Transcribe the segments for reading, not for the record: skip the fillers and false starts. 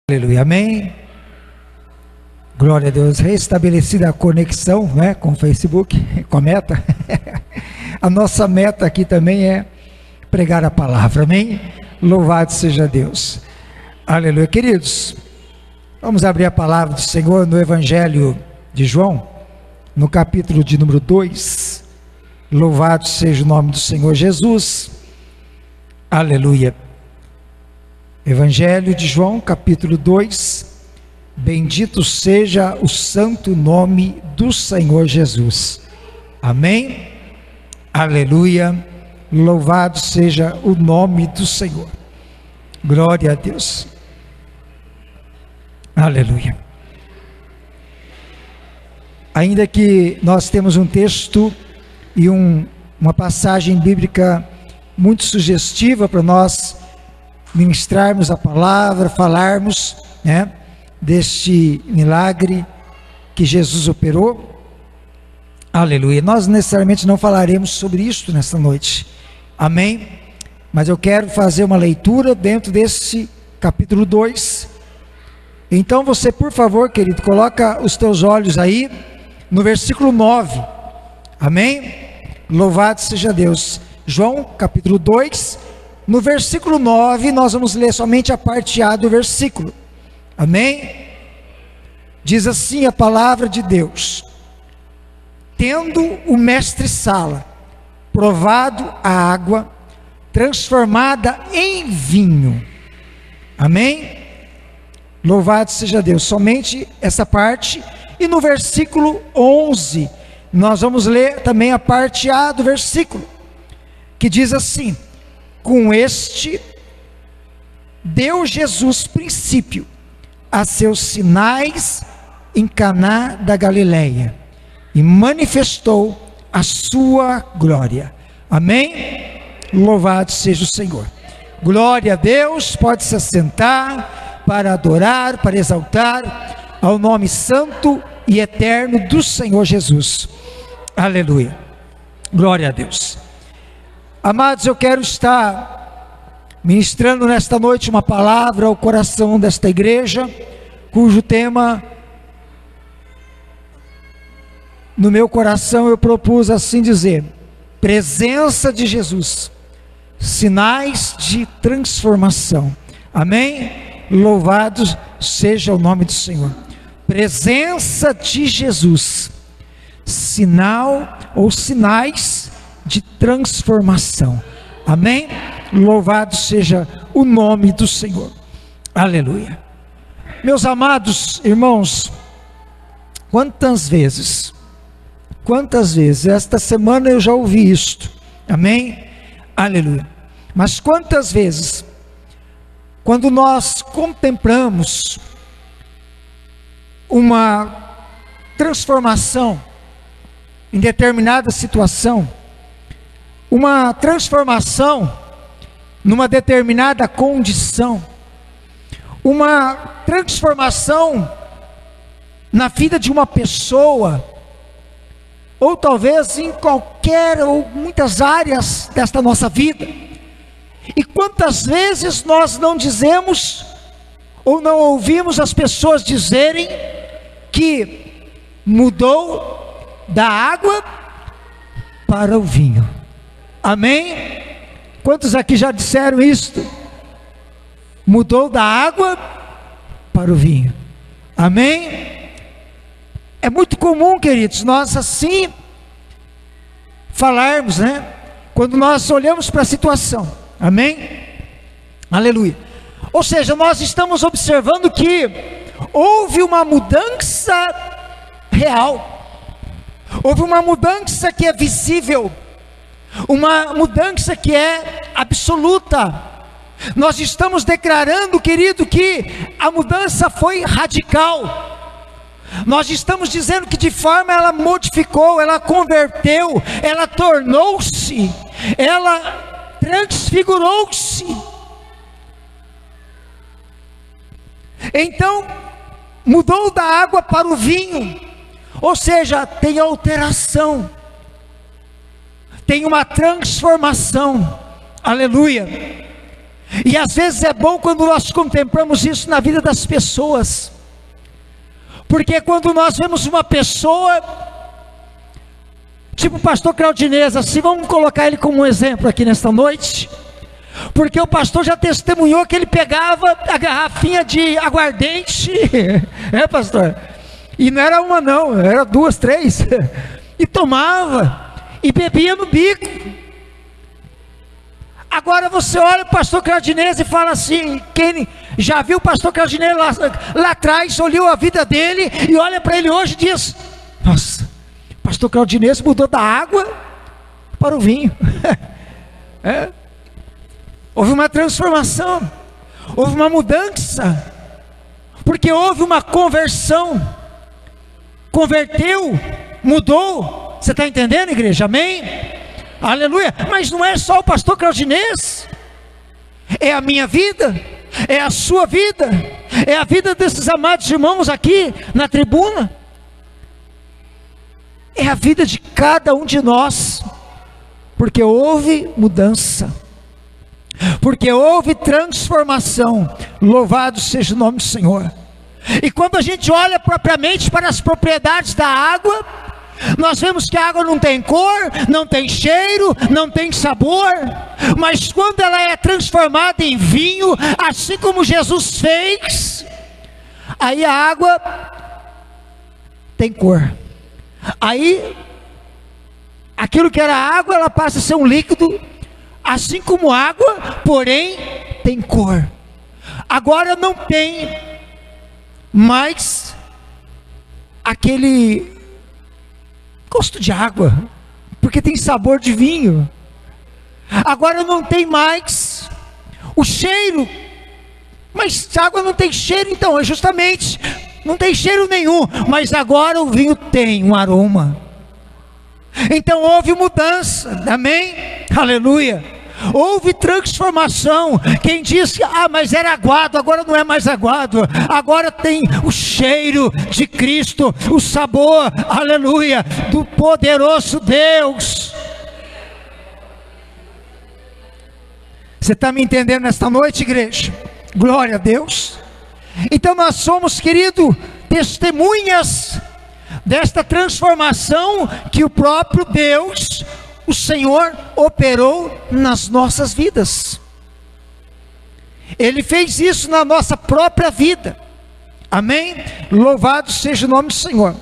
Aleluia, amém. Glória a Deus. Restabelecida a conexão, né, com o Facebook, com a meta. A nossa meta aqui também é pregar a palavra, amém. Louvado seja Deus. Aleluia, queridos. Vamos abrir a palavra do Senhor no Evangelho de João, no capítulo de número 2. Louvado seja o nome do Senhor Jesus. Aleluia. Evangelho de João, capítulo 2. Bendito seja o santo nome do Senhor Jesus. Amém. Aleluia. Louvado seja o nome do Senhor. Glória a Deus. Aleluia. Ainda que nós temos um texto e uma passagem bíblica muito sugestiva para nós ministrarmos a palavra, falarmos, né, deste milagre que Jesus operou. Aleluia. Nós necessariamente não falaremos sobre isso nesta noite, amém? Mas eu quero fazer uma leitura dentro desse capítulo 2. Então você, por favor, querido, coloca os teus olhos aí no versículo 9, amém? Louvado seja Deus. João capítulo 2, no versículo 9, nós vamos ler somente a parte A do versículo, amém? Diz assim a palavra de Deus: tendo o mestre-sala provado a água transformada em vinho, amém? Louvado seja Deus. Somente essa parte. E no versículo 11, nós vamos ler também a parte A do versículo, que diz assim: com este deu Jesus princípio a seus sinais em Caná da Galileia e manifestou a sua glória. Amém? Louvado seja o Senhor. Glória a Deus. Pode se assentar para adorar, para exaltar ao nome santo e eterno do Senhor Jesus. Aleluia. Glória a Deus. Amados, eu quero estar ministrando nesta noite uma palavra ao coração desta igreja, cujo tema no meu coração eu propus assim dizer: presença de Jesus, sinais de transformação. Amém? Louvado seja o nome do Senhor. Presença de Jesus, sinal ou sinais de transformação. Amém? Louvado seja o nome do Senhor. Aleluia. Meus amados irmãos, quantas vezes esta semana eu já ouvi isto, amém? Aleluia. Mas quantas vezes, quando nós contemplamos uma transformação em determinada situação, uma transformação numa determinada condição, uma transformação na vida de uma pessoa, ou talvez em qualquer ou muitas áreas desta nossa vida. E quantas vezes nós não dizemos ou não ouvimos as pessoas dizerem que mudou da água para o vinho. Amém? Quantos aqui já disseram isto? Mudou da água para o vinho. Amém? É muito comum, queridos, nós assim falarmos, né? Quando nós olhamos para a situação. Amém? Aleluia. Ou seja, nós estamos observando que houve uma mudança real. Houve uma mudança que é visível, uma mudança que é absoluta. Nós estamos declarando, querido, que a mudança foi radical. Nós estamos dizendo que de forma ela modificou, ela converteu, ela tornou-se, ela transfigurou-se. Então, mudou da água para o vinho. Ou seja, tem alteração, tem uma transformação. Aleluia. E às vezes é bom quando nós contemplamos isso na vida das pessoas, porque quando nós vemos uma pessoa, tipo o pastor Claudinez, assim, vamos colocar ele como um exemplo aqui nesta noite, porque o pastor já testemunhou que ele pegava a garrafinha de aguardente, pastor? E não era uma não, era 2, 3, e tomava, e bebia no bico. Agora você olha o pastor Claudinez e fala assim, quem já viu o pastor Claudinez lá atrás, olhou a vida dele, e olha para ele hoje e diz, nossa, o pastor Claudinez mudou da água para o vinho. Houve uma transformação, houve uma mudança, porque houve uma conversão, converteu, mudou. Você está entendendo, igreja? Amém? Aleluia. Mas não é só o pastor Claudinez, é a minha vida, é a sua vida, é a vida desses amados irmãos aqui na tribuna, é a vida de cada um de nós, porque houve mudança, porque houve transformação. Louvado seja o nome do Senhor. E quando a gente olha propriamente para as propriedades da água, nós vemos que a água não tem cor, não tem cheiro, não tem sabor, mas quando ela é transformada em vinho, assim como Jesus fez, aí a água tem cor. Aí aquilo que era água, ela passa a ser um líquido, assim como água, porém tem cor. Agora não tem mais aquele gosto de água, porque tem sabor de vinho. Agora não tem mais o cheiro, mas a água não tem cheiro, então é justamente, não tem cheiro nenhum, mas agora o vinho tem um aroma. Então houve mudança, amém? Aleluia. Houve transformação. Quem disse, mas era aguado, agora não é mais aguado, agora tem o cheiro de Cristo, o sabor, aleluia, do poderoso Deus. Você está me entendendo nesta noite, igreja? Glória a Deus. Então nós somos, querido, testemunhas desta transformação que o próprio Deus, o Senhor, operou nas nossas vidas. Ele fez isso na nossa própria vida, amém? Louvado seja o nome do Senhor.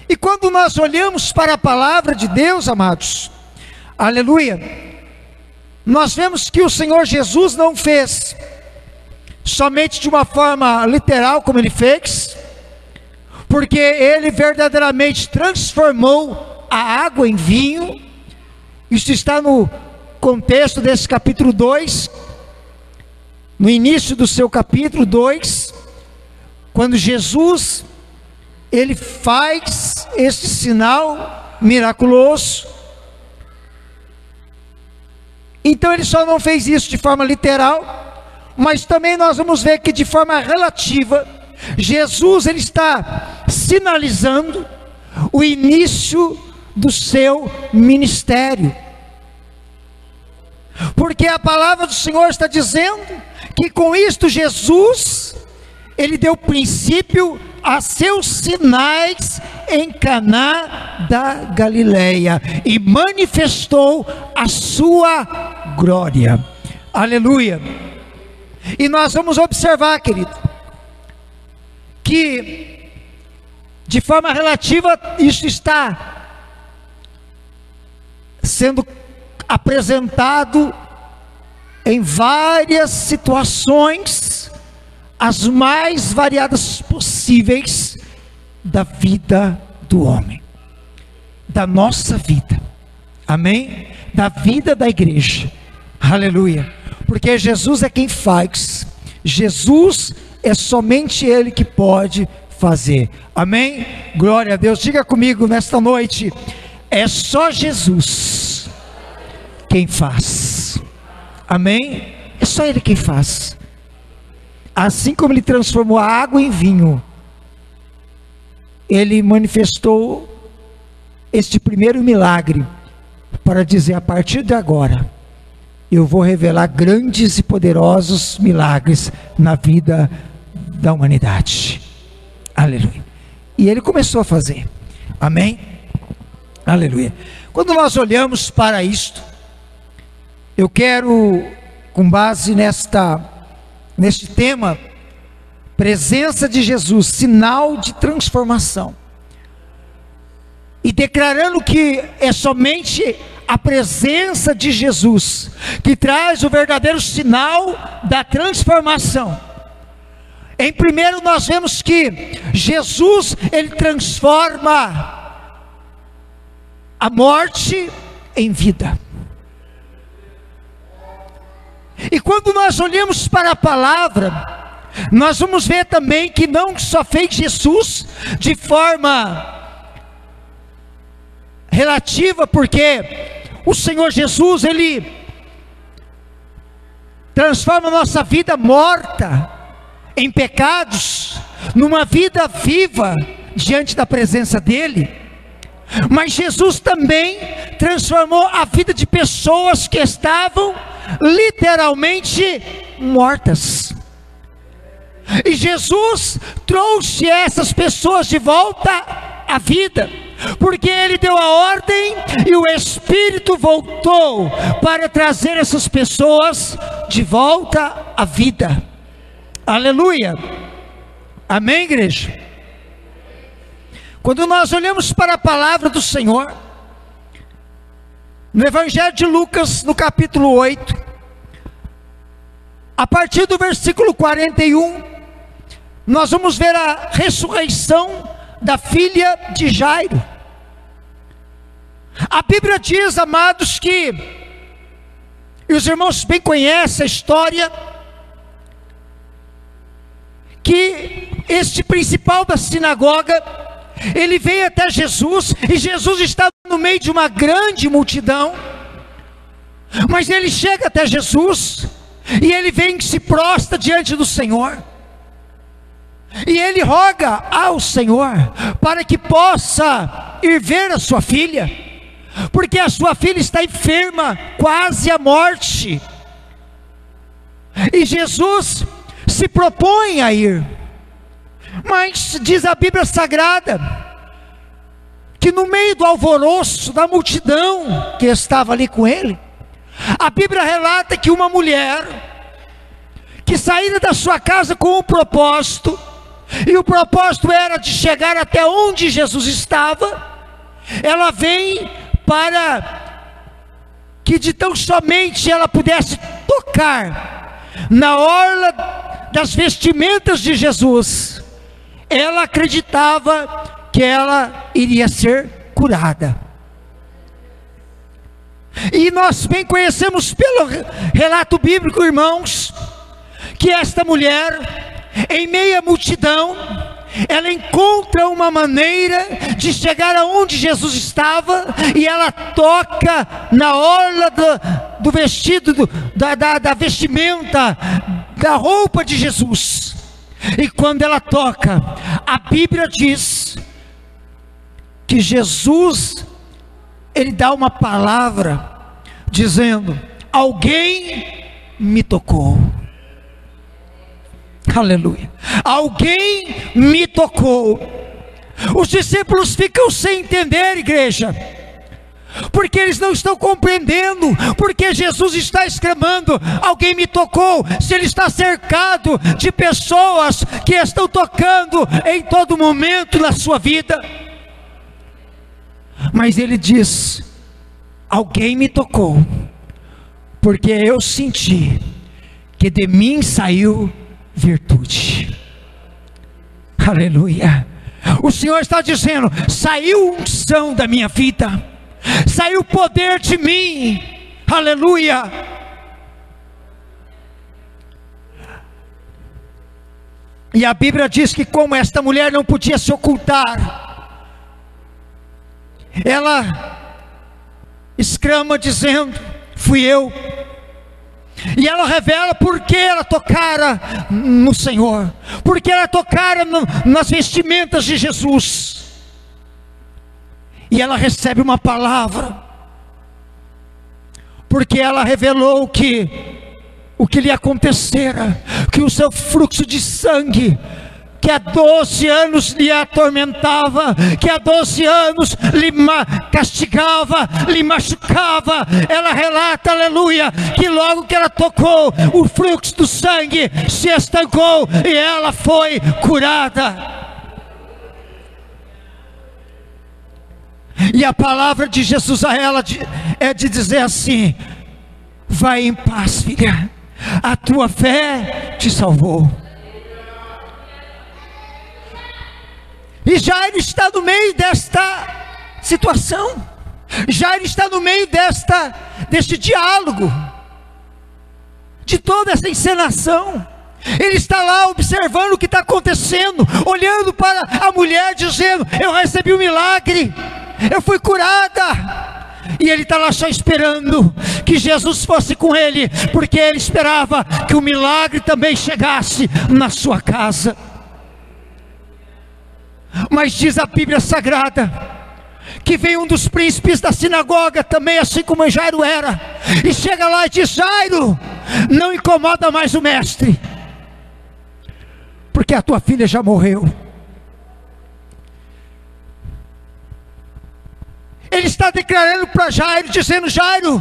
E quando nós olhamos para a palavra de Deus, amados, aleluia, nós vemos que o Senhor Jesus não fez somente de uma forma literal como Ele fez, porque Ele verdadeiramente transformou a água em vinho. Isso está no contexto desse capítulo 2, no início do seu capítulo 2, quando Jesus, Ele faz esse sinal miraculoso. Então Ele só não fez isso de forma literal, mas também nós vamos ver que de forma relativa, Jesus, Ele está sinalizando o início do seu ministério, porque a palavra do Senhor está dizendo que com isto Jesus, Ele deu princípio a seus sinais em Caná da Galileia e manifestou a sua glória, aleluia. E nós vamos observar, querido, que de forma relativa isso está sendo apresentado em várias situações, as mais variadas possíveis da vida do homem, da nossa vida, amém? Da vida da igreja, aleluia, porque Jesus é quem faz, Jesus é somente Ele que pode fazer, amém? Glória a Deus. Diga comigo nesta noite, é só Jesus quem faz, amém? É só Ele quem faz. Assim como Ele transformou a água em vinho, Ele manifestou este primeiro milagre, para dizer, a partir de agora, eu vou revelar grandes e poderosos milagres na vida da humanidade. Aleluia. E ele começou a fazer. Amém? Aleluia. Quando nós olhamos para isto, eu quero, com base neste tema, presença de Jesus, sinal de transformação, e declarando que é somente a presença de Jesus que traz o verdadeiro sinal da transformação. Em primeiro, nós vemos que Jesus, ele transforma a morte em vida. E quando nós olhamos para a palavra, nós vamos ver também que não só fez Jesus de forma relativa, porque o Senhor Jesus, ele transforma a nossa vida morta em pecados, numa vida viva diante da presença dele. Mas Jesus também transformou a vida de pessoas que estavam literalmente mortas. E Jesus trouxe essas pessoas de volta à vida, porque ele deu a ordem e o Espírito voltou para trazer essas pessoas de volta à vida. Aleluia. Amém, igreja? Quando nós olhamos para a palavra do Senhor, no Evangelho de Lucas, no capítulo 8, a partir do versículo 41, nós vamos ver a ressurreição da filha de Jairo. A Bíblia diz, amados, que, e os irmãos bem conhecem a história, que este principal da sinagoga, ele veio até Jesus, e Jesus estava no meio de uma grande multidão, mas ele chega até Jesus, e ele vem e se prostra diante do Senhor, e ele roga ao Senhor, para que possa ir ver a sua filha, porque a sua filha está enferma, quase à morte, e Jesus se propõe a ir. Mas diz a Bíblia Sagrada, que no meio do alvoroço, da multidão que estava ali com ele, a Bíblia relata que uma mulher, que saíra da sua casa com um propósito, e o propósito era de chegar até onde Jesus estava, ela vem para que de tão somente ela pudesse tocar na orla das vestimentas de Jesus, ela acreditava que ela iria ser curada. E nós bem conhecemos pelo relato bíblico, irmãos, que esta mulher, em meio à multidão, ela encontra uma maneira de chegar aonde Jesus estava, e ela toca na orla do vestido, da vestimenta, da roupa de Jesus. E quando ela toca, a Bíblia diz que Jesus, ele dá uma palavra, dizendo: alguém me tocou. Aleluia. Alguém me tocou. Os discípulos ficam sem entender, igreja, porque eles não estão compreendendo, porque Jesus está exclamando: alguém me tocou, se ele está cercado de pessoas que estão tocando em todo momento na sua vida. Mas ele diz: alguém me tocou, porque eu senti que de mim saiu virtude. Aleluia. O Senhor está dizendo: saiu unção da minha vida, saiu poder de mim. Aleluia. E a Bíblia diz que, como esta mulher não podia se ocultar, ela exclama dizendo: fui eu. E ela revela porque ela tocara no Senhor, porque ela tocara nas vestimentas de Jesus. E ela recebe uma palavra: porque ela revelou o que lhe acontecera, que o seu fluxo de sangue, que há 12 anos lhe atormentava, que há 12 anos lhe castigava, lhe machucava. Ela relata, aleluia, que logo que ela tocou, o fluxo do sangue se estancou e ela foi curada. E a palavra de Jesus a ela é de dizer assim: vai em paz, filha, a tua fé te salvou. E Jairo está no meio desta situação, Jairo está no meio deste diálogo, de toda essa encenação. Ele está lá observando o que está acontecendo, olhando para a mulher, dizendo: eu recebi um milagre, eu fui curada. E ele está lá só esperando que Jesus fosse com ele, porque ele esperava que o milagre também chegasse na sua casa. Mas diz a Bíblia Sagrada que veio um dos príncipes da sinagoga também, assim como Jairo era, e chega lá e diz: Jairo, não incomoda mais o mestre, porque a tua filha já morreu. Ele está declarando para Jairo, dizendo: Jairo,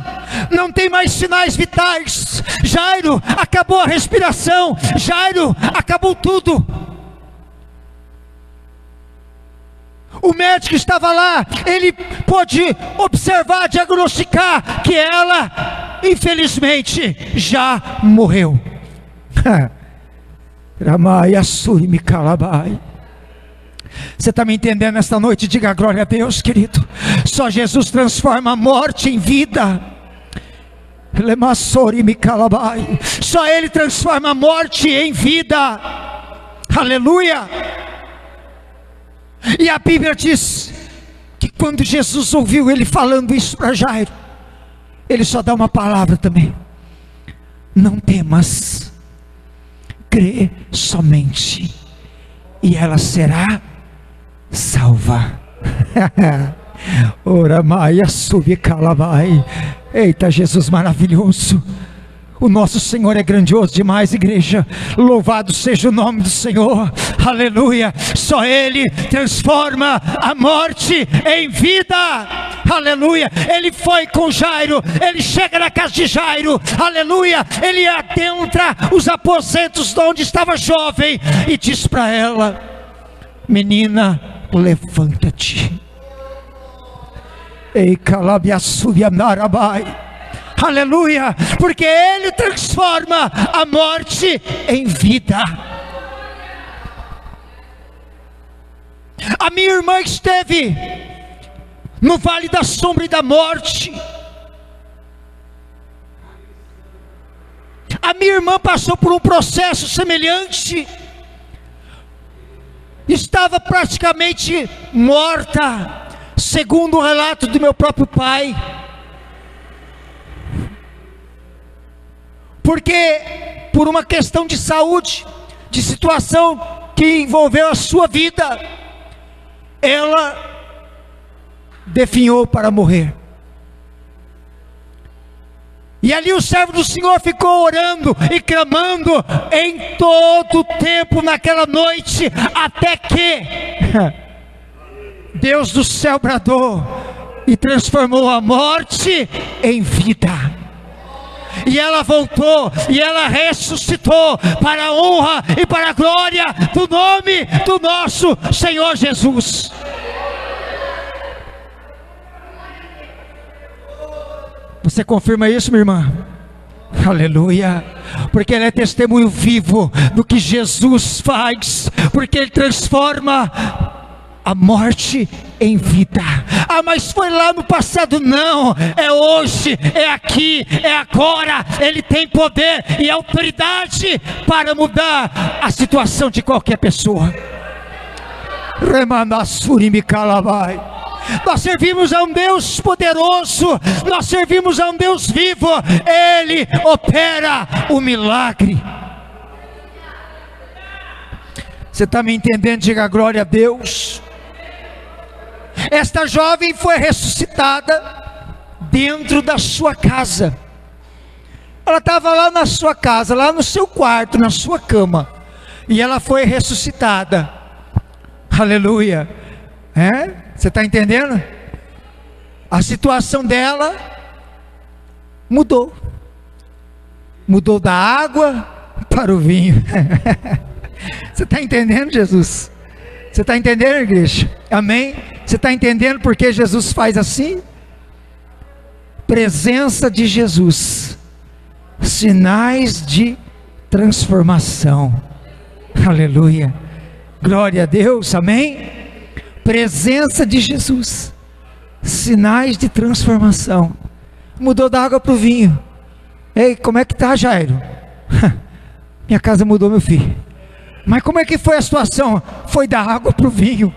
não tem mais sinais vitais, Jairo, acabou a respiração, Jairo, acabou tudo. O médico estava lá, ele pôde observar, diagnosticar que ela, infelizmente, já morreu. Você está me entendendo esta noite? Diga glória a Deus, querido. Só Jesus transforma a morte em vida. Só Ele transforma a morte em vida. Aleluia. E a Bíblia diz que quando Jesus ouviu ele falando isso para Jairo, ele só dá uma palavra também: não temas, crê somente, e ela será salva. Ora maia subicalabai. Eita, Jesus maravilhoso. O nosso Senhor é grandioso demais, igreja. Louvado seja o nome do Senhor. Aleluia. Só Ele transforma a morte em vida. Aleluia. Ele foi com Jairo, ele chega na casa de Jairo, aleluia. Ele adentra os aposentos de onde estava jovem e diz para ela: menina, levanta-te. Ei, calabiassubianarabai. Aleluia, porque Ele transforma a morte em vida. A minha irmã esteve no vale da sombra e da morte. A minha irmã passou por um processo semelhante. Estava praticamente morta, segundo o relato do meu próprio pai. Porque por uma questão de saúde, de situação que envolveu a sua vida, ela definhou para morrer. E ali o servo do Senhor ficou orando e clamando em todo o tempo naquela noite, até que Deus do céu bradou e transformou a morte em vida. E ela voltou, e ela ressuscitou, para a honra e para a glória do nome do nosso Senhor Jesus. Você confirma isso, minha irmã? Aleluia. Porque ela é testemunho vivo do que Jesus faz, porque Ele transforma a morte em vida. Ah, mas foi lá no passado. Não, é hoje, é aqui, é agora. Ele tem poder e autoridade para mudar a situação de qualquer pessoa. Nós servimos a um Deus poderoso, nós servimos a um Deus vivo. Ele opera o milagre. Você está me entendendo? Diga glória a Deus. Esta jovem foi ressuscitada, dentro da sua casa. Ela estava lá na sua casa, lá no seu quarto, na sua cama, e ela foi ressuscitada. Aleluia. Você está entendendo? A situação dela mudou. Mudou da água para o vinho. Você está entendendo, Jesus? Você está entendendo, igreja? Amém? Você está entendendo porque Jesus faz assim? Presença de Jesus, sinais de transformação. Aleluia, glória a Deus, amém? Presença de Jesus, sinais de transformação. Mudou da água para o vinho. Ei, como é que está, Jairo? Minha casa mudou, meu filho. Mas como é que foi a situação? Foi da água para o vinho.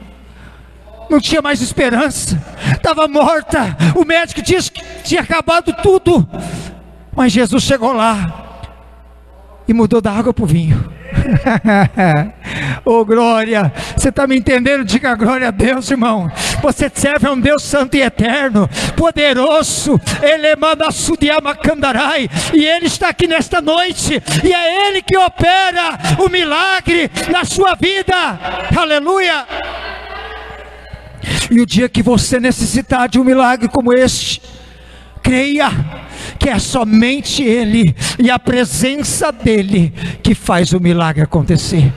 Não tinha mais esperança, estava morta. O médico disse que tinha acabado tudo, mas Jesus chegou lá e mudou da água para o vinho. Oh glória, você está me entendendo? Diga glória a Deus, irmão. Você serve a um Deus santo e eterno, poderoso. Ele manda Sudiamacandarai, e Ele está aqui nesta noite, e é Ele que opera o milagre na sua vida. Aleluia. E o dia que você necessitar de um milagre como este, creia que é somente Ele e a presença dEle que faz o milagre acontecer.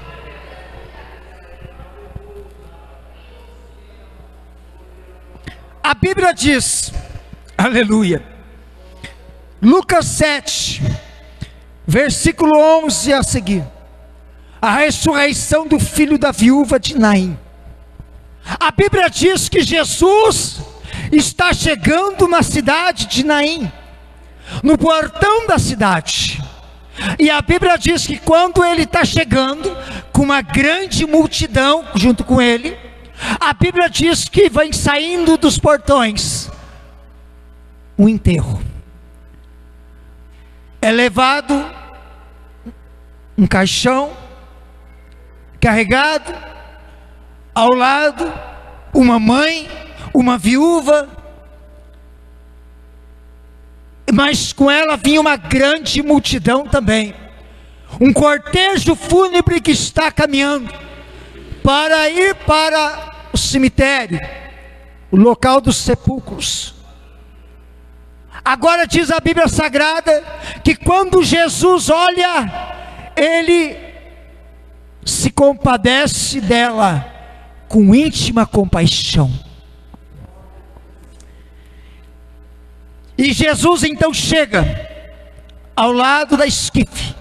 A Bíblia diz, aleluia, Lucas 7, versículo 11 a seguir, a ressurreição do filho da viúva de Naim. A Bíblia diz que Jesus está chegando na cidade de Naim, no portão da cidade. E a Bíblia diz que quando ele está chegando, com uma grande multidão junto com ele, a Bíblia diz que vem saindo dos portões um enterro. É levado um caixão carregado, ao lado uma mãe, uma viúva, mas com ela vinha uma grande multidão também, um cortejo fúnebre que está caminhando para ir para o cemitério, o local dos sepulcros. Agora diz a Bíblia Sagrada que quando Jesus olha, Ele se compadece dela com íntima compaixão. E Jesus então chega ao lado da esquife,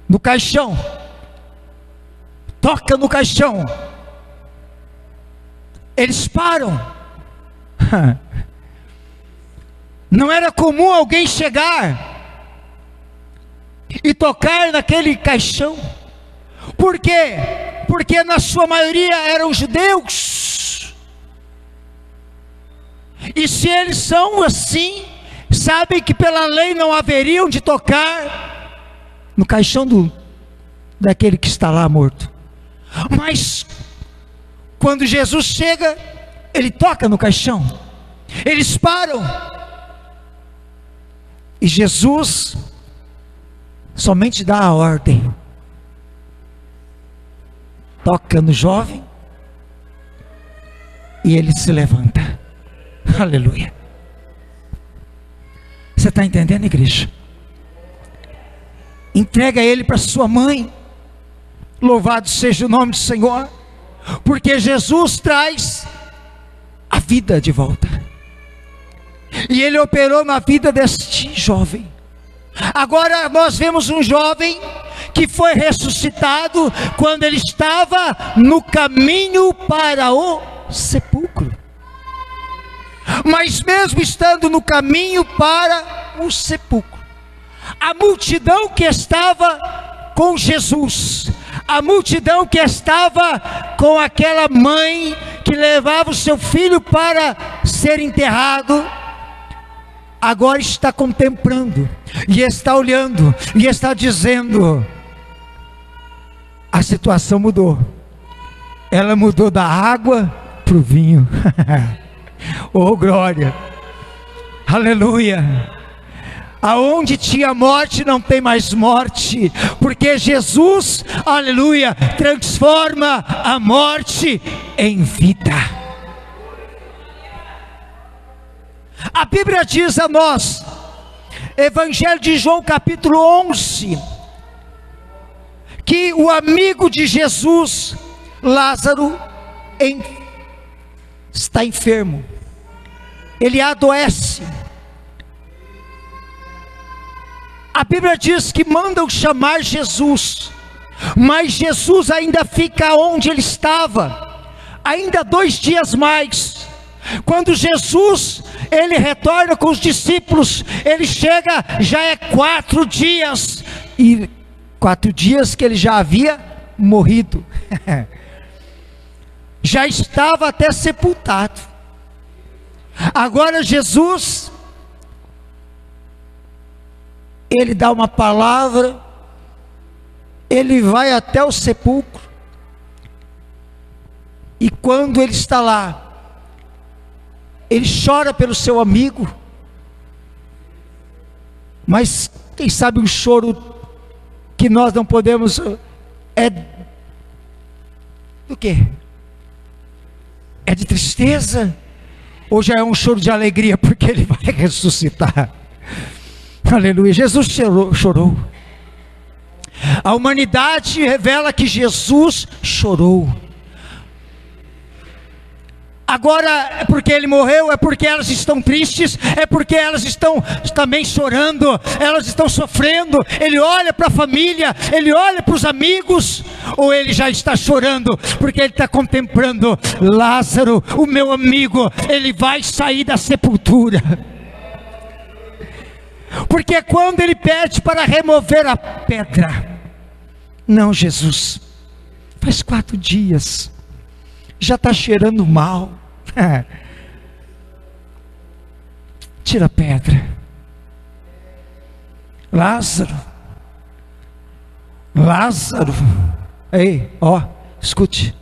no caixão, toca no caixão. Eles param. Não era comum alguém chegar e tocar naquele caixão. Por quê? Porque na sua maioria eram judeus. E se eles são assim, sabem que pela lei não haveriam de tocar no caixão daquele que está lá morto. Mas quando Jesus chega, Ele toca no caixão. Eles param. E Jesus somente dá a ordem. Toca no jovem e ele se levanta. Aleluia. Você está entendendo, igreja? Entrega ele para sua mãe. Louvado seja o nome do Senhor, porque Jesus traz a vida de volta. E Ele operou na vida deste jovem. Agora nós vemos um jovem que foi ressuscitado quando ele estava no caminho para o sepulcro. Mas mesmo estando no caminho para o sepulcro, a multidão que estava com Jesus, a multidão que estava com aquela mãe que levava o seu filho para ser enterrado, agora está contemplando, e está olhando, e está dizendo: a situação mudou. Ela mudou da água para o vinho. Oh glória, Aleluia. Aonde tinha morte não tem mais morte, porque Jesus, aleluia, transforma a morte em vida. A Bíblia diz a nós, Evangelho de João capítulo 11, que o amigo de Jesus, Lázaro, está enfermo, ele adoece. A Bíblia diz que mandam chamar Jesus, mas Jesus ainda fica onde ele estava, ainda 2 dias mais. Quando Jesus, ele retorna com os discípulos, ele chega, já é 4 dias, e 4 dias que ele já havia morrido, já estava até sepultado. Agora Jesus, ele dá uma palavra, ele vai até o sepulcro, e quando ele está lá, ele chora pelo seu amigo, mas quem sabe um choro que nós não podemos, é do quê? É de tristeza, ou já é um choro de alegria, porque ele vai ressuscitar? Aleluia. Jesus chorou. A humanidade revela que Jesus chorou. Agora, é porque ele morreu, é porque elas estão tristes, é porque elas estão também chorando, elas estão sofrendo. Ele olha para a família, ele olha para os amigos, ou ele já está chorando, porque ele está contemplando: Lázaro, o meu amigo, ele vai sair da sepultura. Porque quando ele pede para remover a pedra, não, Jesus, faz 4 dias, já está cheirando mal, tira a pedra. Lázaro, ei, ó, escute,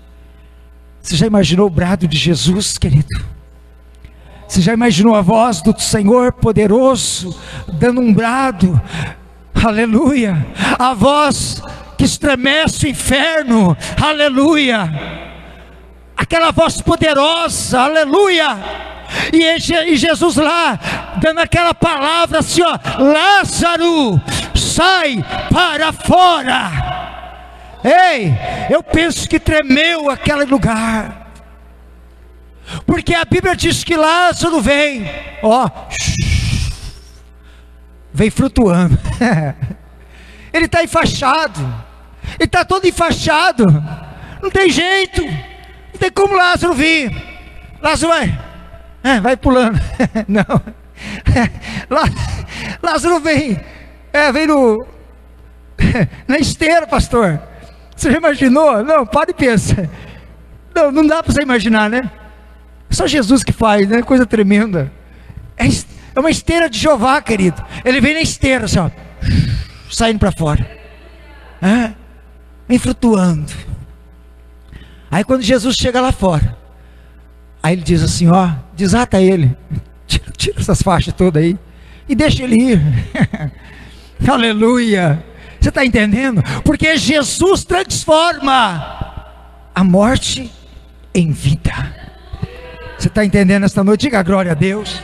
você já imaginou o brado de Jesus, querido? Você já imaginou a voz do Senhor poderoso, dando um brado, aleluia, a voz que estremece o inferno, aleluia, aquela voz poderosa, aleluia, e Jesus lá, dando aquela palavra assim, ó: Lázaro, sai para fora. Ei, eu penso que tremeu aquele lugar, porque a Bíblia diz que Lázaro vem, ó, vem flutuando. Ele está enfaixado, ele está todo enfaixado, não tem jeito, não tem como Lázaro vir. Lázaro vai pulando. Não, Lázaro vem, vem na esteira, pastor. Você já imaginou? Não, para e pensa. Não dá para você imaginar, né? Só Jesus que faz, né? Coisa tremenda. É uma esteira de Jeová, querido. Ele vem na esteira, assim, ó, saindo para fora, vem flutuando. Aí quando Jesus chega lá fora, aí ele diz assim, ó, desata ele, tira essas faixas todas aí e deixa ele ir. Aleluia. Você está entendendo? Porque Jesus transforma a morte em vida. Você está entendendo esta noite? Diga glória a Deus.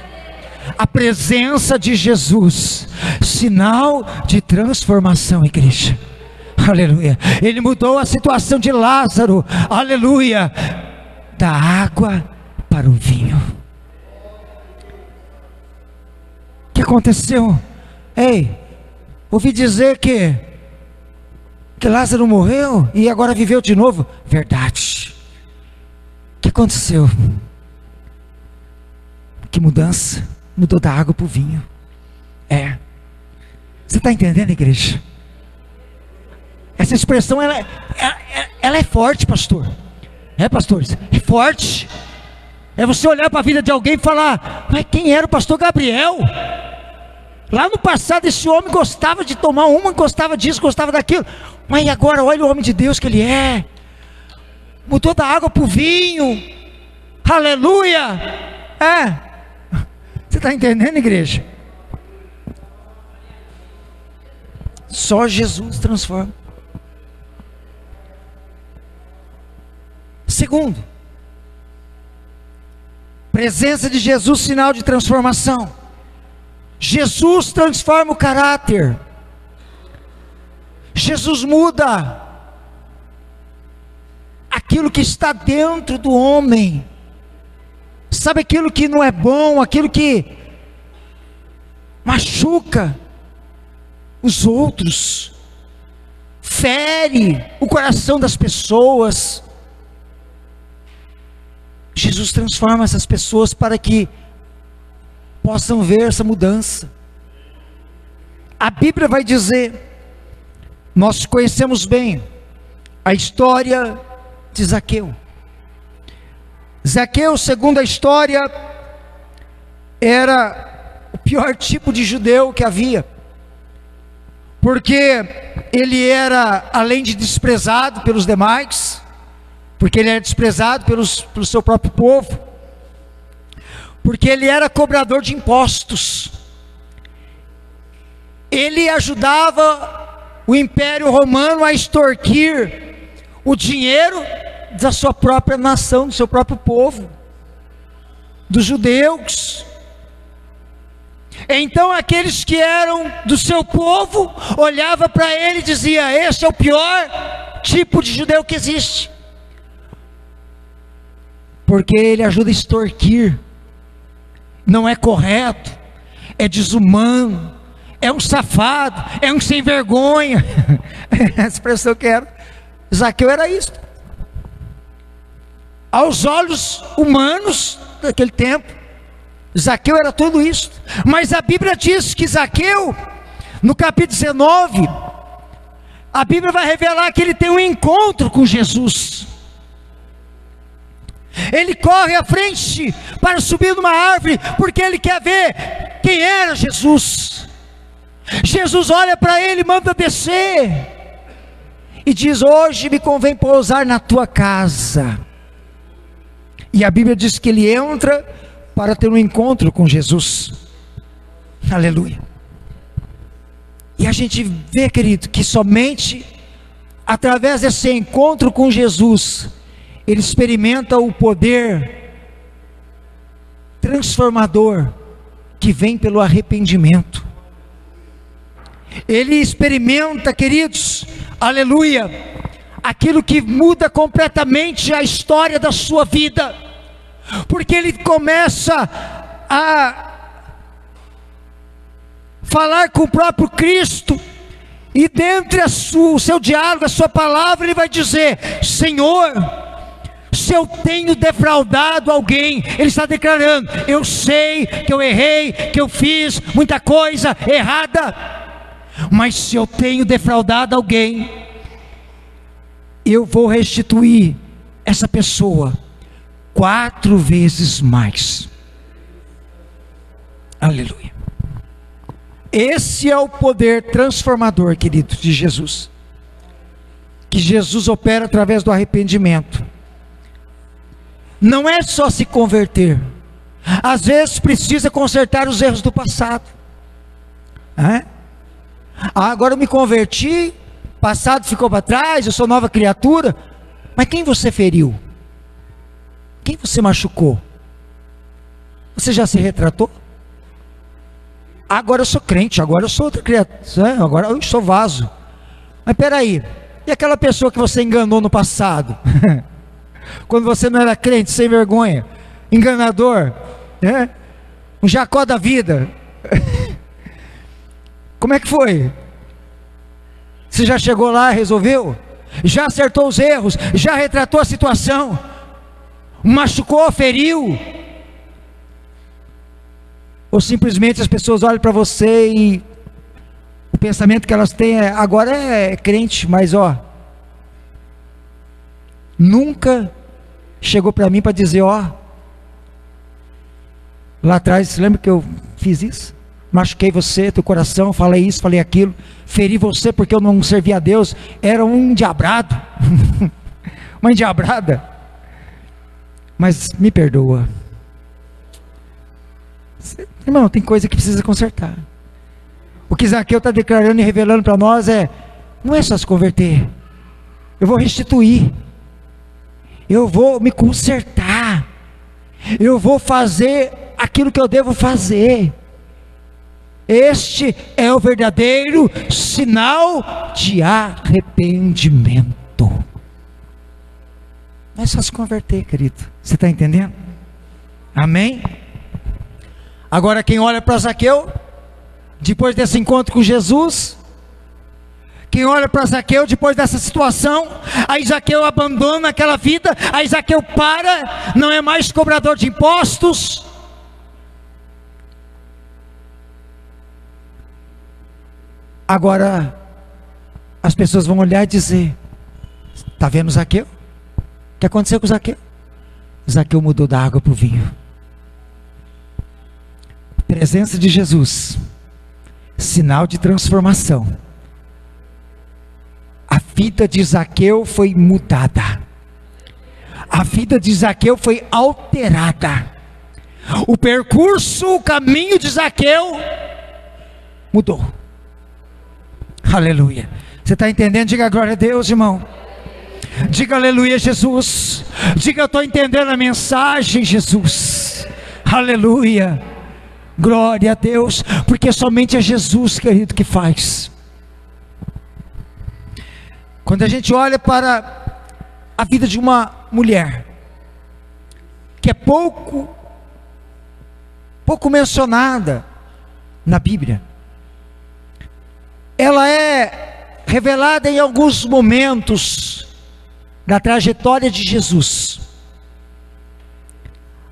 A presença de Jesus, sinal de transformação, igreja. Aleluia. Ele mudou a situação de Lázaro, aleluia, da água para o vinho. O que aconteceu? Ei, ouvi dizer que Lázaro morreu e agora viveu de novo. Verdade. O que aconteceu? Que mudança, mudou da água para o vinho. Você está entendendo, igreja? Essa expressão, ela é forte, pastor. Pastores, é forte. É você olhar para a vida de alguém e falar: mas quem era o pastor Gabriel? Lá no passado esse homem gostava de tomar uma, gostava disso, gostava daquilo, mas agora olha o homem de Deus que ele é. Mudou da água para o vinho. Aleluia. Você está entendendo, igreja? Só Jesus transforma. Segundo, presença de Jesus, sinal de transformação. Jesus transforma o caráter. Jesus muda aquilo que está dentro do homem. Sabe aquilo que não é bom, aquilo que machuca os outros, fere o coração das pessoas. Jesus transforma essas pessoas para que possam ver essa mudança. A Bíblia vai dizer, nós conhecemos bem a história de Zaqueu. Zaqueu, segundo a história, era o pior tipo de judeu que havia, porque ele era, além de desprezado pelos demais, porque ele era desprezado pelo seu próprio povo, porque ele era cobrador de impostos, ele ajudava o Império Romano a extorquir o dinheiro da sua própria nação, do seu próprio povo, dos judeus. Então aqueles que eram do seu povo olhavam para ele e diziam: esse é o pior tipo de judeu que existe, porque ele ajuda a extorquir, não é correto, é desumano, é um safado, é um sem vergonha. A expressão que era Zaqueu era isso. Aos olhos humanos daquele tempo, Zaqueu era tudo isso. Mas a Bíblia diz que Zaqueu, no capítulo 19, a Bíblia vai revelar que ele tem um encontro com Jesus. Ele corre à frente para subir numa árvore, porque ele quer ver quem era Jesus. Jesus olha para ele, manda descer e diz: hoje me convém pousar na tua casa. E a Bíblia diz que ele entra para ter um encontro com Jesus. Aleluia. E a gente vê, querido, que somente através desse encontro com Jesus, ele experimenta o poder transformador que vem pelo arrependimento. Ele experimenta, queridos, aleluia, aquilo que muda completamente a história da sua vida, porque ele começa a falar com o próprio Cristo, e dentre o seu diálogo, a sua palavra, ele vai dizer: Senhor, se eu tenho defraudado alguém, ele está declarando: eu sei que eu errei, que eu fiz muita coisa errada, mas se eu tenho defraudado alguém, eu vou restituir essa pessoa 4 vezes mais. Aleluia. Esse é o poder transformador, querido, de Jesus, que Jesus opera através do arrependimento. Não é só se converter, às vezes precisa consertar os erros do passado. Agora eu me converti, passado ficou para trás, eu sou nova criatura. Mas quem você feriu? Quem você machucou? Você já se retratou? Agora eu sou crente, agora eu sou outra criatura, agora eu sou vaso. Mas peraí, e aquela pessoa que você enganou no passado? Quando você não era crente, sem vergonha, enganador, um Jacó da vida. Como é que foi? Você já chegou lá, resolveu? Já acertou os erros? Já retratou a situação? Machucou, feriu? Ou simplesmente as pessoas olham para você e o pensamento que elas têm é: agora é crente, mas nunca chegou para mim para dizer: lá atrás, você lembra que eu fiz isso? Machuquei você, teu coração, falei isso, falei aquilo, feri você porque eu não servia a Deus, era um endiabrado, uma endiabrada, mas me perdoa. Irmão, tem coisa que precisa consertar. O que Zaqueu está declarando e revelando para nós não é só se converter. Eu vou restituir. Eu vou me consertar. Eu vou fazer aquilo que eu devo fazer. Este é o verdadeiro sinal de arrependimento. Não é só se converter, querido. Você está entendendo? Amém? Agora quem olha para Zaqueu, depois desse encontro com Jesus, quem olha para Zaqueu depois dessa situação, aí Zaqueu abandona aquela vida, aí Zaqueu para, não é mais cobrador de impostos. Agora as pessoas vão olhar e dizer: está vendo Zaqueu? O que aconteceu com Zaqueu? Zaqueu mudou da água para o vinho. Presença de Jesus, sinal de transformação. A vida de Zaqueu foi mudada. A vida de Zaqueu foi alterada. O percurso, o caminho de Zaqueu mudou. Aleluia. Você está entendendo? Diga glória a Deus, irmão. Diga aleluia, Jesus. Diga eu estou entendendo a mensagem, Jesus. Aleluia. Glória a Deus. Porque somente é Jesus, querido, que faz. Quando a gente olha para a vida de uma mulher que é pouco mencionada na Bíblia, ela é revelada em alguns momentos da trajetória de Jesus.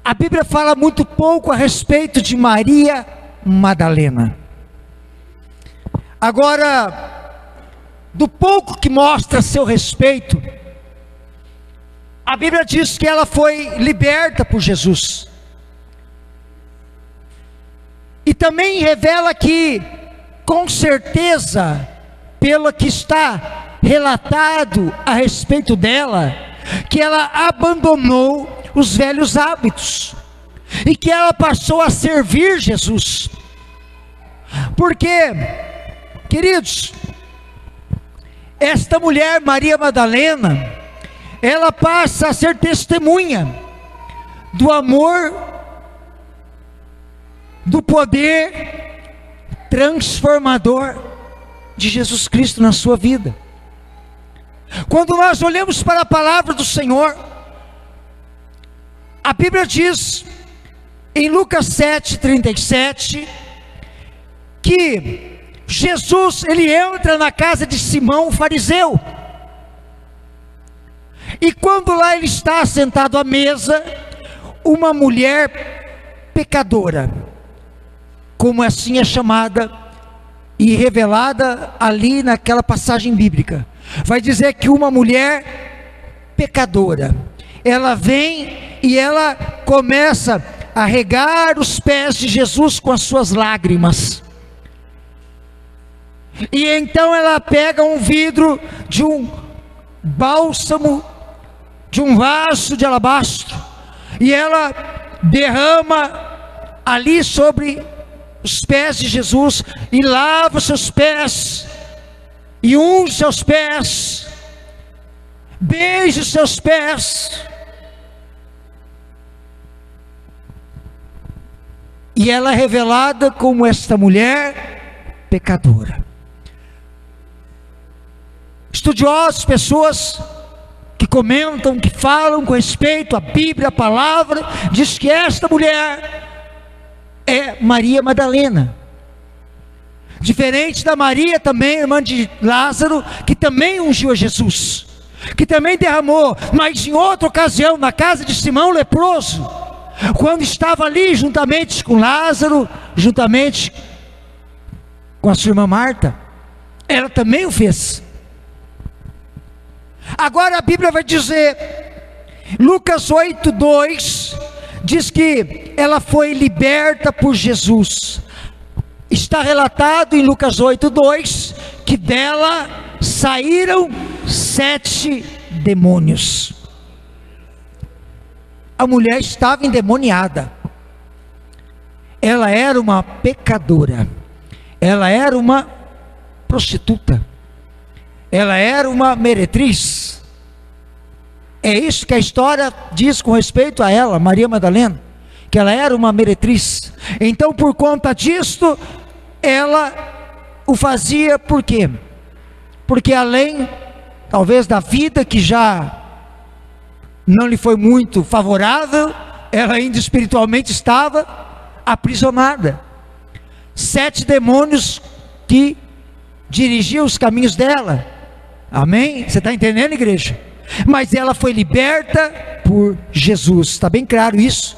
A Bíblia fala muito pouco a respeito de Maria Madalena. Agora, do pouco que mostra a seu respeito, a Bíblia diz que ela foi liberta por Jesus. E também revela que, com certeza, pelo que está relatado a respeito dela, que ela abandonou os velhos hábitos, e que ela passou a servir Jesus. Porque, queridos, esta mulher, Maria Madalena, ela passa a ser testemunha do amor, do poder transformador de Jesus Cristo na sua vida. Quando nós olhamos para a palavra do Senhor, a Bíblia diz em Lucas 7:37 que Jesus, ele entra na casa de Simão, o fariseu, e quando lá ele está sentado à mesa, uma mulher pecadora, como assim é chamada e revelada ali naquela passagem bíblica, vai dizer que uma mulher pecadora, ela vem e ela começa a regar os pés de Jesus com as suas lágrimas. E então ela pega um vidro de um bálsamo, de um vaso de alabastro, e ela derrama ali sobre os pés de Jesus, e lava os seus pés, e unge seus pés, beija os seus pés, e ela é revelada como esta mulher pecadora. Estudiosos, pessoas que comentam, que falam com respeito à Bíblia, a palavra, diz que esta mulher é Maria Madalena, diferente da Maria também, irmã de Lázaro, que também ungiu a Jesus, que também derramou, mas em outra ocasião, na casa de Simão leproso, quando estava ali juntamente com Lázaro, juntamente com a sua irmã Marta, ela também o fez. Agora a Bíblia vai dizer, Lucas 8:2, diz que ela foi liberta por Jesus. Está relatado em Lucas 8:2 que dela saíram 7 demônios. A mulher estava endemoniada. ela era uma pecadora, ela era uma prostituta, ela era uma meretriz. É isso que a história diz com respeito a ela, Maria Madalena, que ela era uma meretriz. Então, por conta disto, ela o fazia por quê? Porque além, talvez, da vida que já não lhe foi muito favorável, ela ainda espiritualmente estava aprisionada. 7 demônios que dirigiam os caminhos dela. Amém? Você está entendendo, igreja? Mas ela foi liberta por Jesus. Está bem claro isso?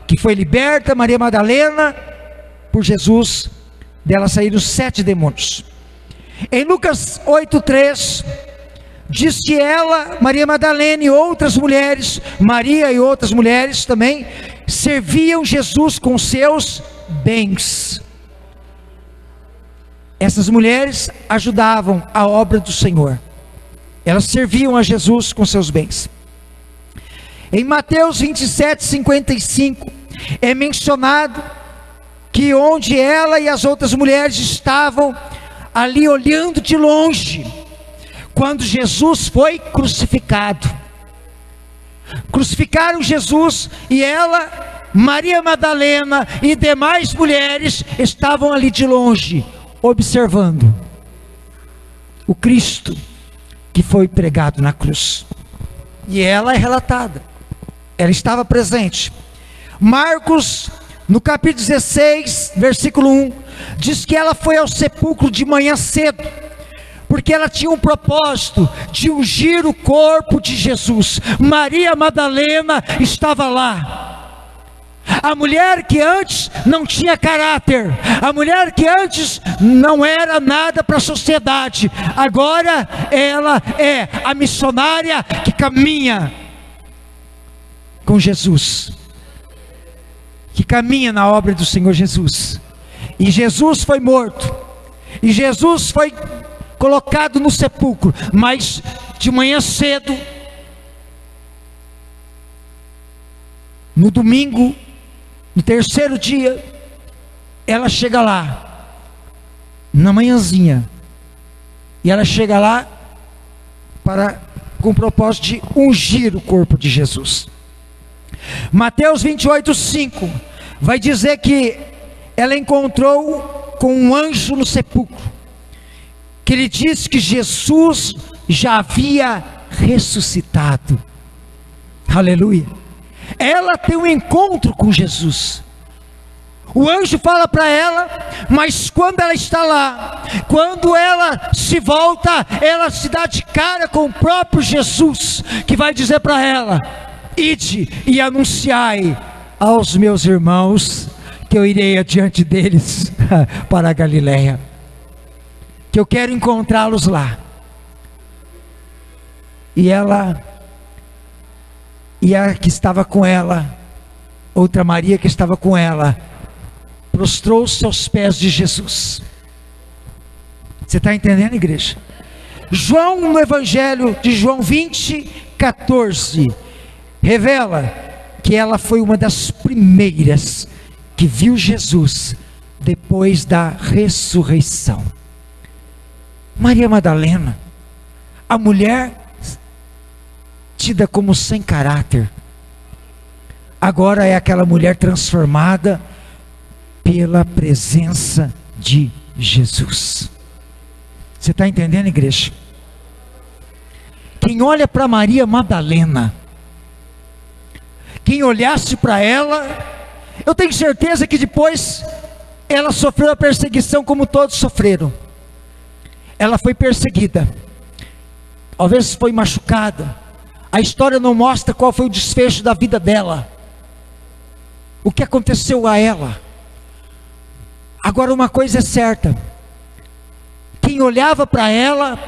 Que foi liberta, Maria Madalena, por Jesus. Dela saíram 7 demônios. Em Lucas 8:3 diz que ela, Maria Madalena e outras mulheres, Maria e outras mulheres também, serviam Jesus com seus bens. Essas mulheres ajudavam a obra do Senhor. Elas serviam a Jesus com seus bens. Em Mateus 27:55 é mencionado que onde ela e as outras mulheres estavam ali olhando de longe, quando Jesus foi crucificado. Crucificaram Jesus e ela, Maria Madalena e demais mulheres estavam ali de longe, observando o Cristo que foi pregado na cruz. E ela é relatada, ela estava presente. Marcos, no capítulo 16, versículo 1, diz que ela foi ao sepulcro de manhã cedo, porque ela tinha um propósito de ungir o corpo de Jesus. Maria Madalena estava lá. A mulher que antes não tinha caráter, a mulher que antes não era nada para a sociedade, agora ela é a missionária que caminha com Jesus, que caminha na obra do Senhor Jesus. E Jesus foi morto, e Jesus foi colocado no sepulcro, mas de manhã cedo, no domingo, no terceiro dia, ela chega lá, na manhãzinha, e ela chega lá com o propósito de ungir o corpo de Jesus. Mateus 28:5 vai dizer que ela encontrou com um anjo no sepulcro, que lhe disse que Jesus já havia ressuscitado. Aleluia. Ela tem um encontro com Jesus. O anjo fala para ela, mas quando ela está lá, quando ela se volta, ela se dá de cara com o próprio Jesus, que vai dizer para ela: ide e anunciai aos meus irmãos que eu irei adiante deles para a Galileia, que eu quero encontrá-los lá. E a que estava com ela, outra Maria que estava com ela, prostrou-se aos pés de Jesus. Você está entendendo, igreja? João, no Evangelho de João 20:14, revela que ela foi uma das primeiras que viu Jesus depois da ressurreição. Maria Madalena, a mulher tida como sem caráter, agora é aquela mulher transformada pela presença de Jesus. Você está entendendo, igreja? Quem olha para Maria Madalena, quem olhasse para ela, eu tenho certeza que depois ela sofreu a perseguição como todos sofreram. Ela foi perseguida, talvez foi machucada. A história não mostra qual foi o desfecho da vida dela, o que aconteceu a ela. Agora uma coisa é certa: quem olhava para ela,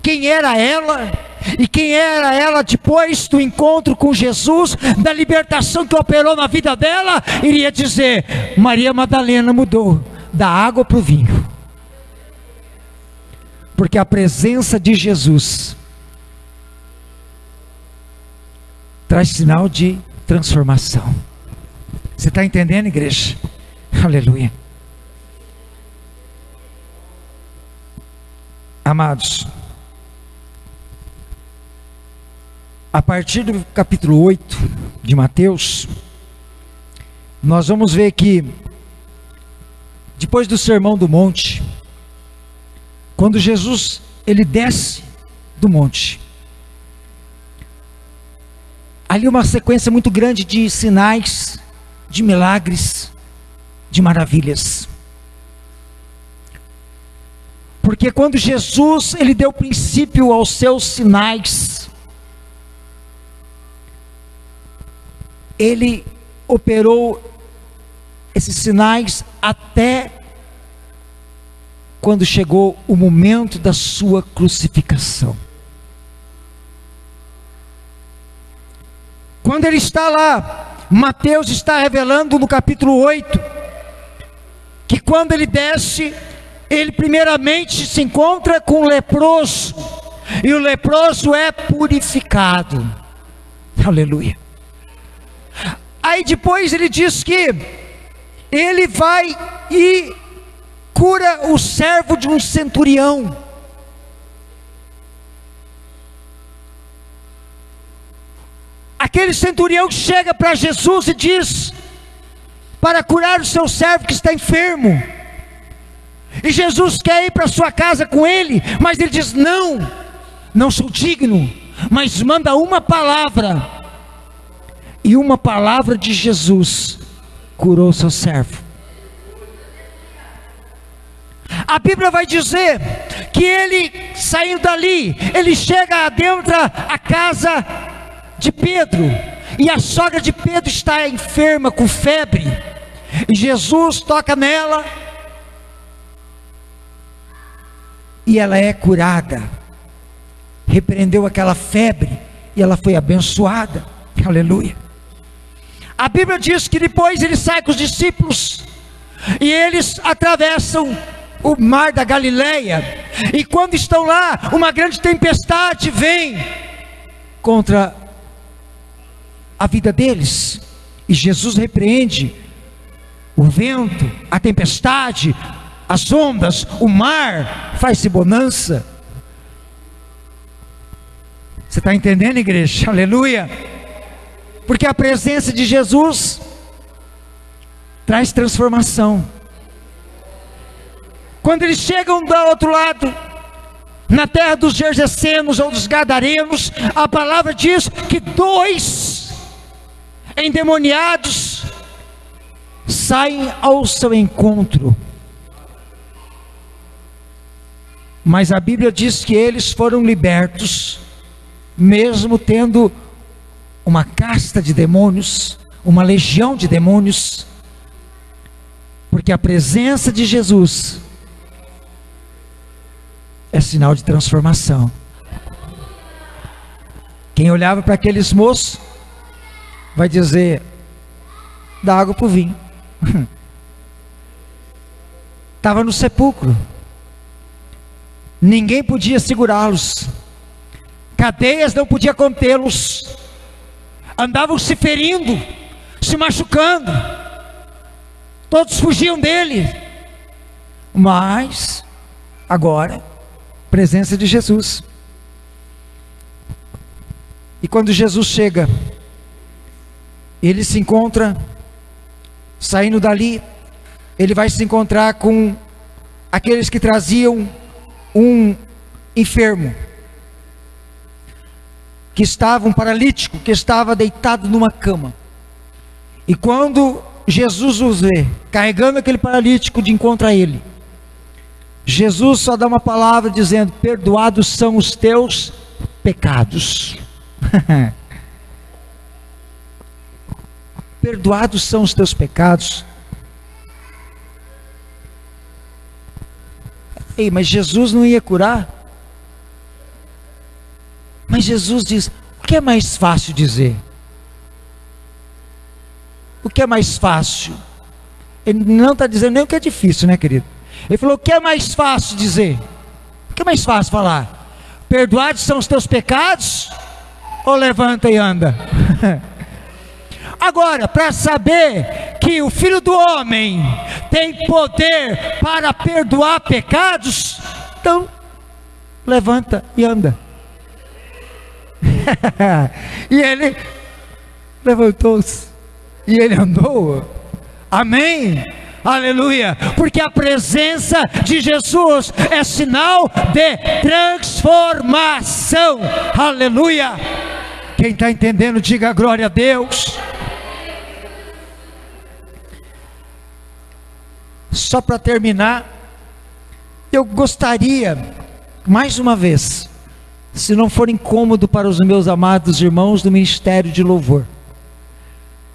quem era ela, e quem era ela depois do encontro com Jesus, da libertação que operou na vida dela, iria dizer: Maria Madalena mudou da água para o vinho, porque a presença de Jesus traz sinal de transformação. Você está entendendo, igreja? Aleluia. Amados, a partir do capítulo 8 de Mateus, nós vamos ver que, depois do Sermão do Monte, quando Jesus ele desce do monte, ali uma sequência muito grande de sinais, de milagres, de maravilhas. Porque quando Jesus ele deu princípio aos seus sinais, ele operou esses sinais até quando chegou o momento da sua crucificação. Quando ele está lá, Mateus está revelando no capítulo 8, que quando ele desce, ele primeiramente se encontra com o leproso, e o leproso é purificado. Aleluia. Aí depois ele diz que ele vai e cura o servo de um centurião. Aquele centurião chega para Jesus e diz para curar o seu servo que está enfermo. E Jesus quer ir para sua casa com ele, mas ele diz: não sou digno, mas manda uma palavra. E uma palavra de Jesus curou seu servo. A Bíblia vai dizer que ele, saindo dali, ele chega dentro a casa de Pedro, e a sogra de Pedro está enferma com febre, e Jesus toca nela, e ela é curada, repreendeu aquela febre, e ela foi abençoada. Aleluia. A Bíblia diz que depois ele sai com os discípulos, e eles atravessam o mar da Galileia, e quando estão lá, uma grande tempestade vem contra a vida deles, e Jesus repreende o vento, a tempestade, as ondas, o mar, faz-se bonança. Você está entendendo, igreja? Aleluia. Porque a presença de Jesus traz transformação. Quando eles chegam do outro lado, na terra dos Gergesenos ou dos Gadarenos, a palavra diz que 2 endemoniados saem ao seu encontro. Mas a Bíblia diz que eles foram libertos, mesmo tendo uma casta de demônios, uma legião de demônios, porque a presença de Jesus é sinal de transformação. Quem olhava para aqueles moços vai dizer: dá água para o vinho. Estava no sepulcro, ninguém podia segurá-los, cadeias não podiam contê-los, andavam se ferindo, se machucando, todos fugiam dele. Mas agora, presença de Jesus. E quando Jesus chega, ele se encontra, saindo dali, ele vai se encontrar com aqueles que traziam um enfermo, que estava, um paralítico, que estava deitado numa cama. E quando Jesus os vê, carregando aquele paralítico de encontro a ele, Jesus só dá uma palavra dizendo: perdoados são os teus pecados. Perdoados são os teus pecados. Ei, mas Jesus não ia curar? Mas Jesus diz: o que é mais fácil dizer? O que é mais fácil? Ele não está dizendo nem o que é difícil, né, querido? Ele falou: o que é mais fácil dizer? O que é mais fácil falar? Perdoados são os teus pecados? Ou levanta e anda? Agora, para saber que o Filho do Homem tem poder para perdoar pecados, então levanta e anda. E ele levantou-se e ele andou. Amém? Aleluia, porque a presença de Jesus é sinal de transformação. Aleluia. Quem está entendendo, diga glória a Deus. Só para terminar, eu gostaria, mais uma vez, se não for incômodo para os meus amados irmãos do Ministério de Louvor,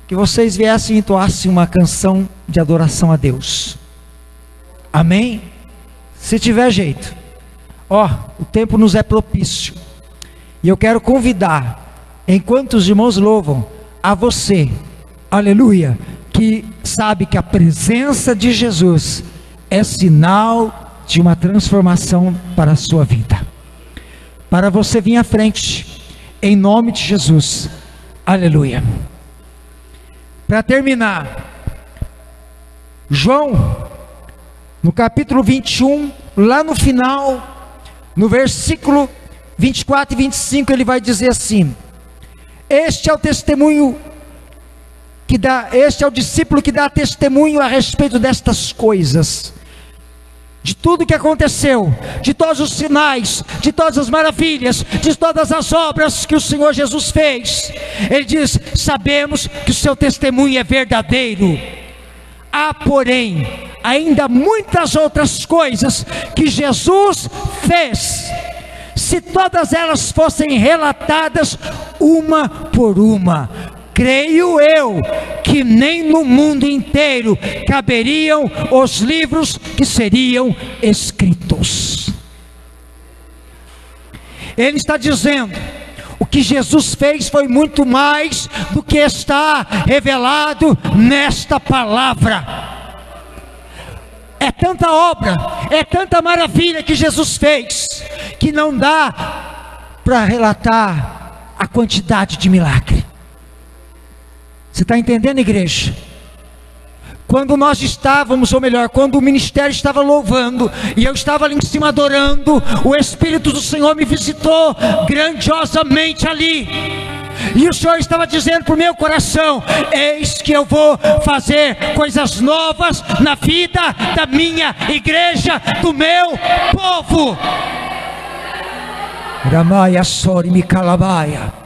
que vocês viessem e entoassem uma canção de adoração a Deus. Amém? Se tiver jeito. O tempo nos é propício. E eu quero convidar, enquanto os irmãos louvam, a você, aleluia, que sabe que a presença de Jesus é sinal de uma transformação para a sua vida. Para você vir à frente, em nome de Jesus. Aleluia. Para terminar, João, no capítulo 21, lá no final, no versículo 24 e 25, ele vai dizer assim: este é o testemunho que dá, este é o discípulo que dá testemunho a respeito destas coisas, de tudo que aconteceu, de todos os sinais, de todas as maravilhas, de todas as obras que o Senhor Jesus fez. Ele diz: sabemos que o seu testemunho é verdadeiro. Há, porém, ainda muitas outras coisas que Jesus fez. Se todas elas fossem relatadas uma por uma, creio eu que nem no mundo inteiro caberiam os livros que seriam escritos. Ele está dizendo: o que Jesus fez foi muito mais do que está revelado nesta palavra. É tanta obra, é tanta maravilha que Jesus fez, que não dá para relatar a quantidade de milagre. Você está entendendo, igreja? Quando nós estávamos, ou melhor, quando o ministério estava louvando, e eu estava ali em cima adorando, o Espírito do Senhor me visitou grandiosamente ali, e o Senhor estava dizendo para o meu coração: eis que eu vou fazer coisas novas na vida da minha igreja, do meu povo. Ramaya Sori Mikalabaia.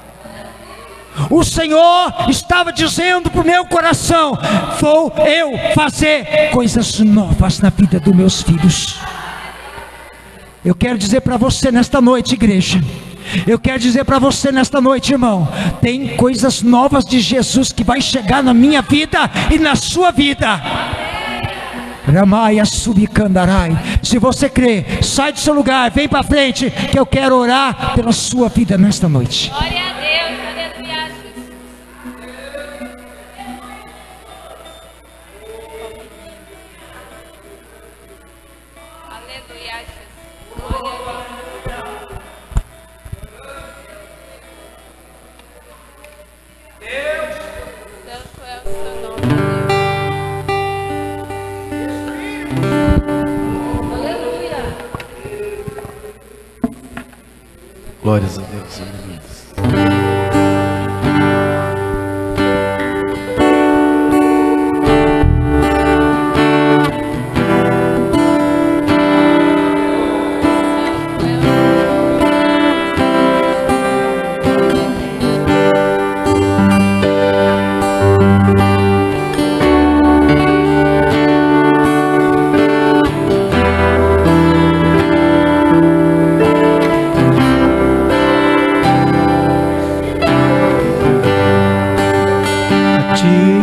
O Senhor estava dizendo para o meu coração: vou eu fazer coisas novas na vida dos meus filhos. Eu quero dizer para você nesta noite, igreja, eu quero dizer para você nesta noite, irmão, tem coisas novas de Jesus que vai chegar na minha vida e na sua vida. Ramaya Subicandarai. Se você crê, sai do seu lugar, vem para frente, que eu quero orar pela sua vida nesta noite. Glória a Deus, aleluia. Aleluia, Deus. Santo é o seu nome, aleluia. Glórias a Deus, aleluia.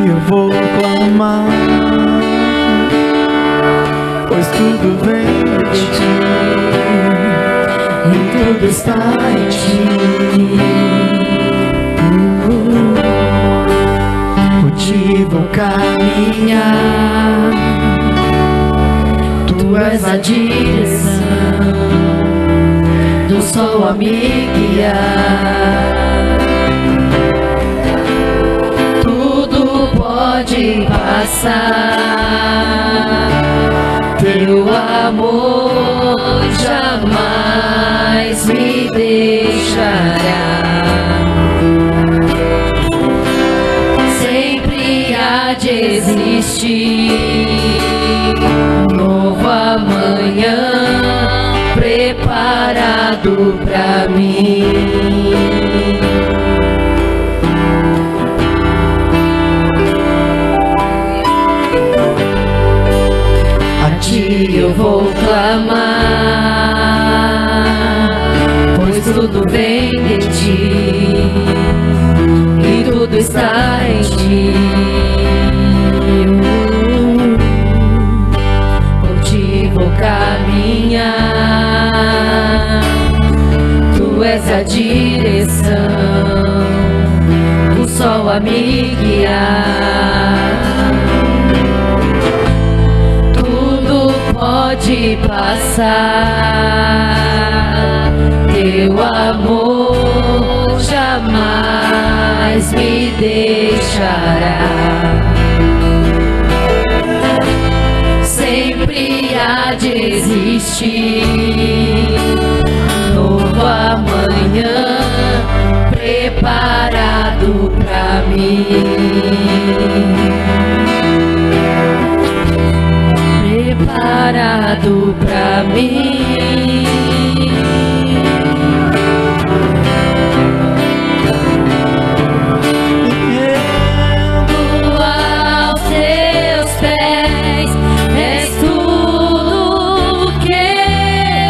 Eu vou clamar, pois tudo vem de ti, e tudo está em ti. Por ti vou caminhar, tu és a direção do sol a me guiar. Pode passar, jamais me deixará. Sempre há de existir um novo amanhã preparado pra mim. A ti eu vou clamar, pois tudo vem de ti e tudo está em ti. Por ti vou caminhar, tu és a direção, o sol a me guiar. Tudo pode passar, teu amor jamais me deixará. Sempre há de existir novo amanhã preparado pra mim. Preparado pra mim. Aos teus pés és tudo que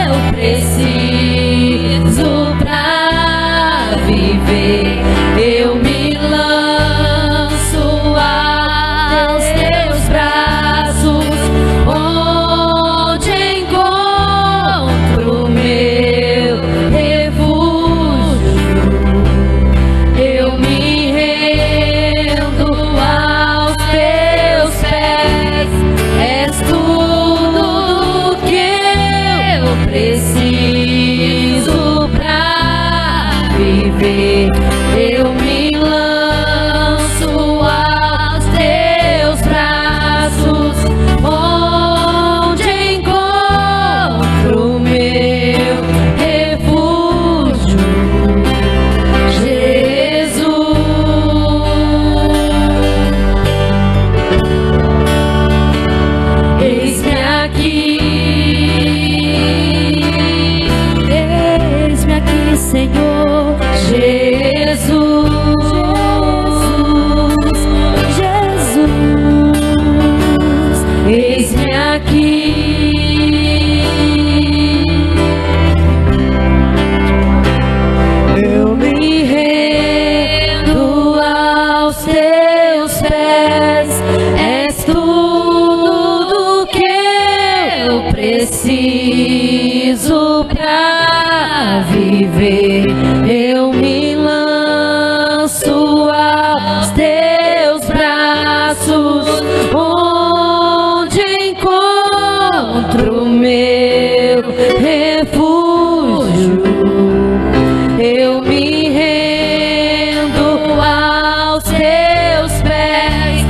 eu preciso pra viver. Eu me lanço aos teus braços, onde encontro meu refúgio. Eu me rendo aos teus pés, és tudo que eu preciso pra viver. Eu me lanço aos teus braços, onde encontro meu refúgio, Jesus. Eis-me aqui, Senhor Jesus, Jesus, eis-me aqui. Eu me rendo aos teus pés, és tudo que eu preciso pra viver. Eu me lanço aos teus braços, onde encontro meu refúgio. Eu me rendo aos teus pés,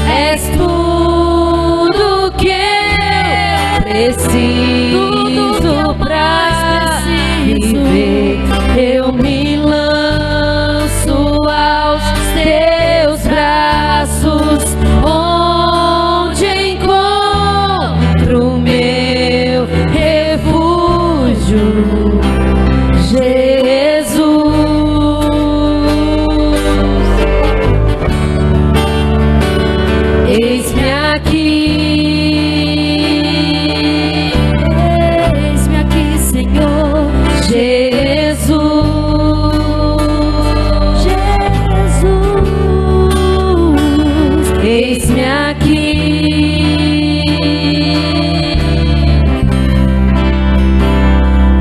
és tudo que eu preciso pra viver. Eu me lanço aos teus braços, onde encontro meu refúgio, Jesus. Eis-me aqui, Senhor Jesus, Jesus, eis-me aqui,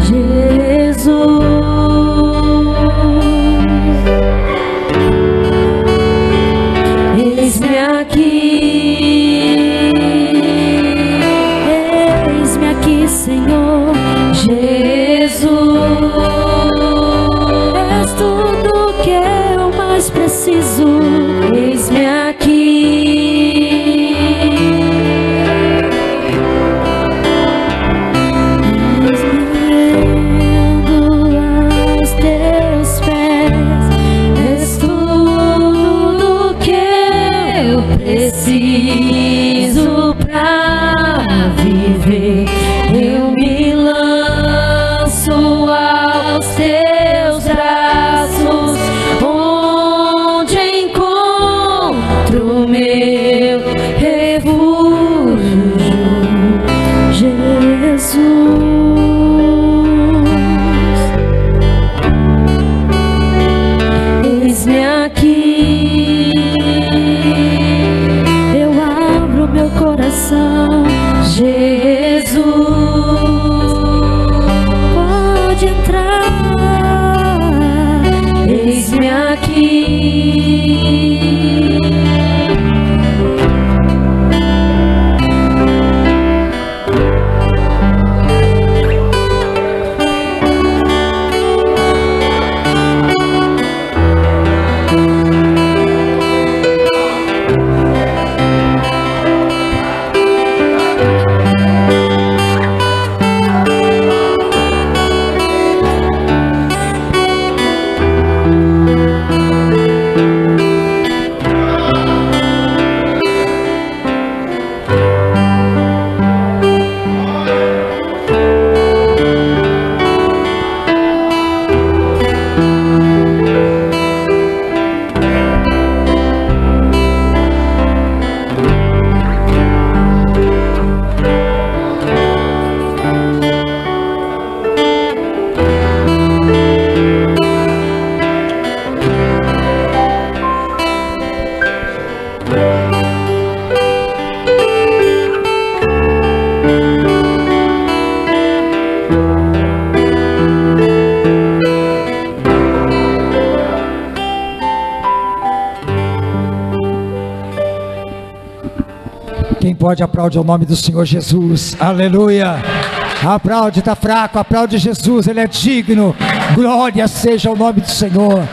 Jesus, eis-me aqui, Senhor Jesus. És tudo que eu mais preciso. Eis-me aqui, preciso pra viver. Eu me lanço aos teus braços, onde encontro meu refúgio, Jesus. Eis-me aqui, eu abro meu coração, Jesus, pode entrar. Eis-me aqui. Quem pode aplaudir o nome do Senhor Jesus? Aleluia! Aplaude, está fraco, aplaude Jesus, Ele é digno. Glória seja o nome do Senhor.